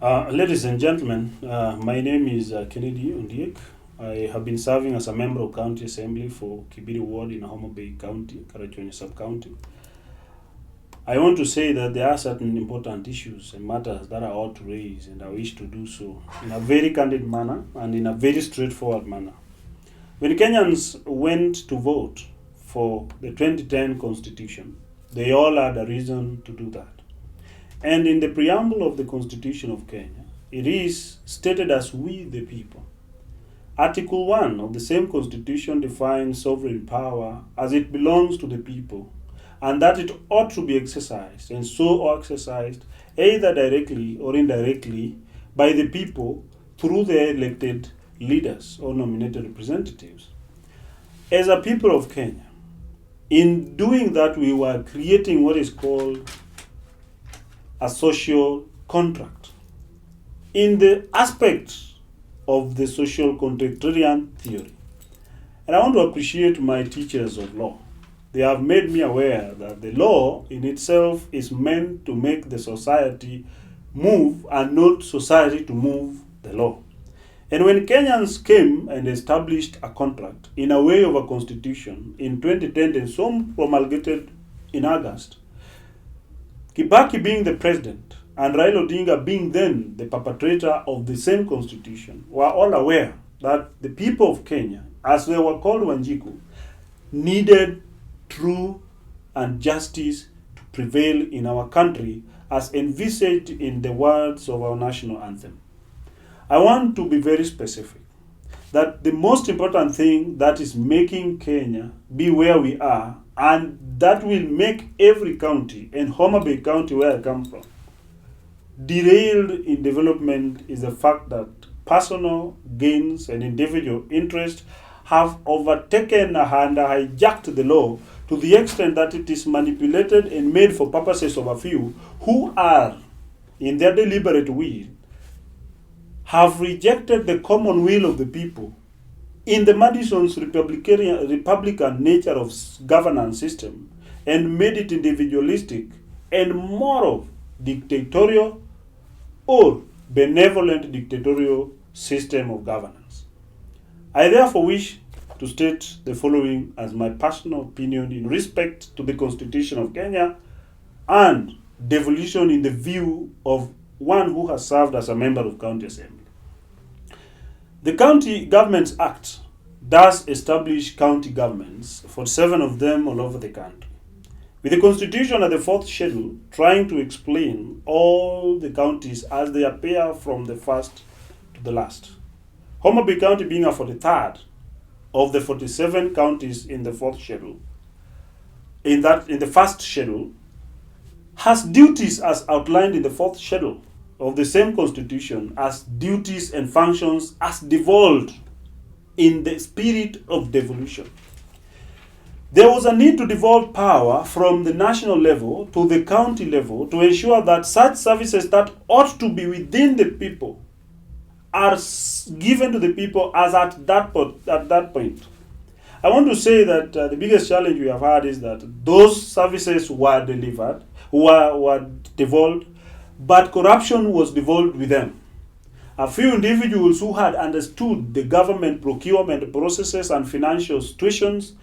Ladies and gentlemen, my name is Kennedy Ondiek. I have been serving as a member of County Assembly for Kibiri Ward in Homabay County, Karachuonyo Sub-County. I want to say that there are certain important issues and matters that I ought to raise, and I wish to do so in a very candid manner and in a very straightforward manner. When Kenyans went to vote for the 2010 Constitution, they all had a reason to do that. And in the preamble of the Constitution of Kenya, it is stated as we the people. Article 1 of the same Constitution defines sovereign power as it belongs to the people, and that it ought to be exercised, and so exercised either directly or indirectly by the people through their elected leaders or nominated representatives. As a people of Kenya, in doing that, we were creating what is called a social contract. In the aspect of the social contractarian theory, and I want to appreciate my teachers of law. They have made me aware that the law in itself is meant to make the society move and not society to move the law. And when Kenyans came and established a contract in a way of a constitution in 2010 and so promulgated in August, Kibaki being the president and Raila Odinga being then the perpetrator of the same constitution were all aware that the people of Kenya, as they were called Wanjiku, needed truth and justice to prevail in our country as envisaged in the words of our national anthem. I want to be very specific that the most important thing that is making Kenya be where we are, and that will make every county, and Homabay County where I come from, derailed in development, is the fact that personal gains and individual interest have overtaken and hijacked the law to the extent that it is manipulated and made for purposes of a few who are, in their deliberate will, have rejected the common will of the people in the Madison's Republican nature of governance system and made it individualistic and more of dictatorial or benevolent dictatorial system of governance. I therefore wish to state the following as my personal opinion in respect to the Constitution of Kenya and devolution in the view of one who has served as a member of County Assembly. The County Governments Act does establish county governments, 47 of them all over the country, with the Constitution at the 4th schedule trying to explain all the counties as they appear from the first to the last. Homabay County being a 43rd of the 47 counties in the 4th schedule, in the first schedule, has duties as outlined in the 4th schedule of the same Constitution as duties and functions as devolved in the spirit of devolution. There was a need to devolve power from the national level to the county level to ensure that such services that ought to be within the people are given to the people as at that point. I want to say that the biggest challenge we have had is that those services were delivered, were devolved, but corruption was devolved with them. A few individuals who had understood the government procurement processes and financial situations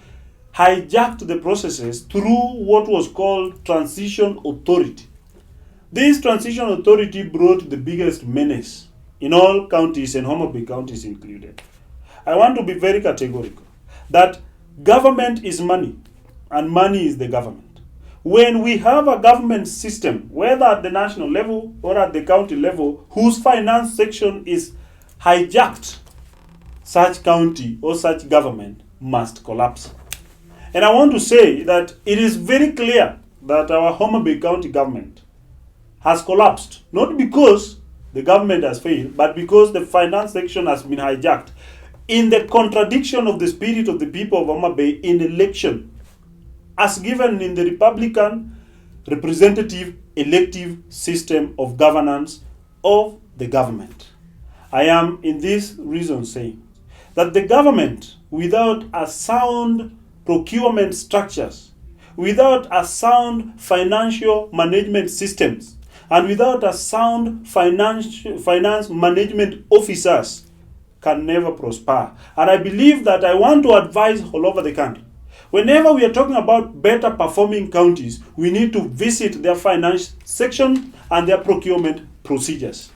hijacked the processes through what was called transition authority. This transition authority brought the biggest menace in all counties and Homabay counties included. I want to be very categorical that government is money and money is the government. When we have a government system, whether at the national level or at the county level, whose finance section is hijacked, such county or such government must collapse. And I want to say that it is very clear that our Homabay County government has collapsed, not because the government has failed, but because the finance section has been hijacked in the contradiction of the spirit of the people of Homabay in election, as given in the Republican representative elective system of governance of the government. I am in this reason saying that the government, without a sound procurement structures, without a sound financial management systems, And without a sound finance management officers can never prosper. And I believe that I want to advise all over the country. Whenever we are talking about better performing counties, we need to visit their finance section and their procurement procedures.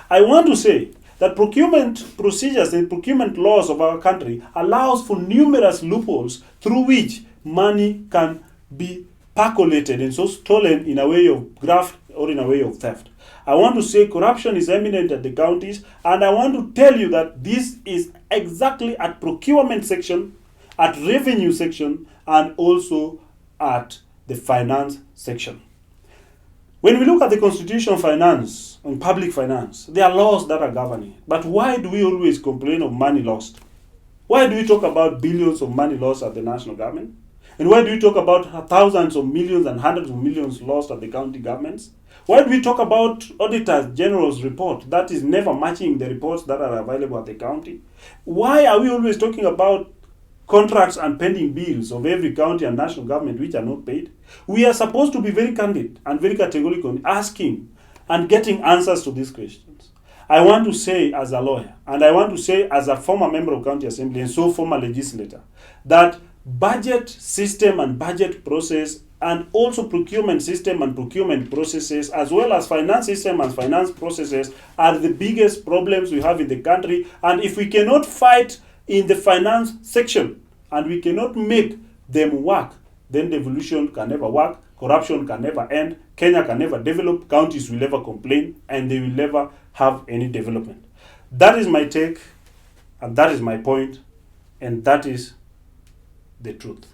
I want to say that procurement procedures and procurement laws of our country allows for numerous loopholes through which money can be percolated and so stolen in a way of graft or in a way of theft. I want to say corruption is eminent at the counties, and I want to tell you that this is exactly at procurement section, at revenue section, and also at the finance section. When we look at the constitution of finance and public finance, there are laws that are governing. But why do we always complain of money lost? Why do we talk about billions of money lost at the national government? And why do we talk about thousands of millions and hundreds of millions lost at the county governments? Why do we talk about Auditor General's report that is never matching the reports that are available at the county? Why are we always talking about contracts and pending bills of every county and national government which are not paid? We are supposed to be very candid and very categorical in asking and getting answers to these questions. I want to say as a lawyer, and I want to say as a former member of county assembly and so former legislator, that budget system and budget process and also procurement system and procurement processes, as well as finance system and finance processes, are the biggest problems we have in the country. And if we cannot fight in the finance section and we cannot make them work, then devolution can never work, corruption can never end, Kenya can never develop, counties will never complain, and they will never have any development. That is my take, and that is my point, and that is the truth.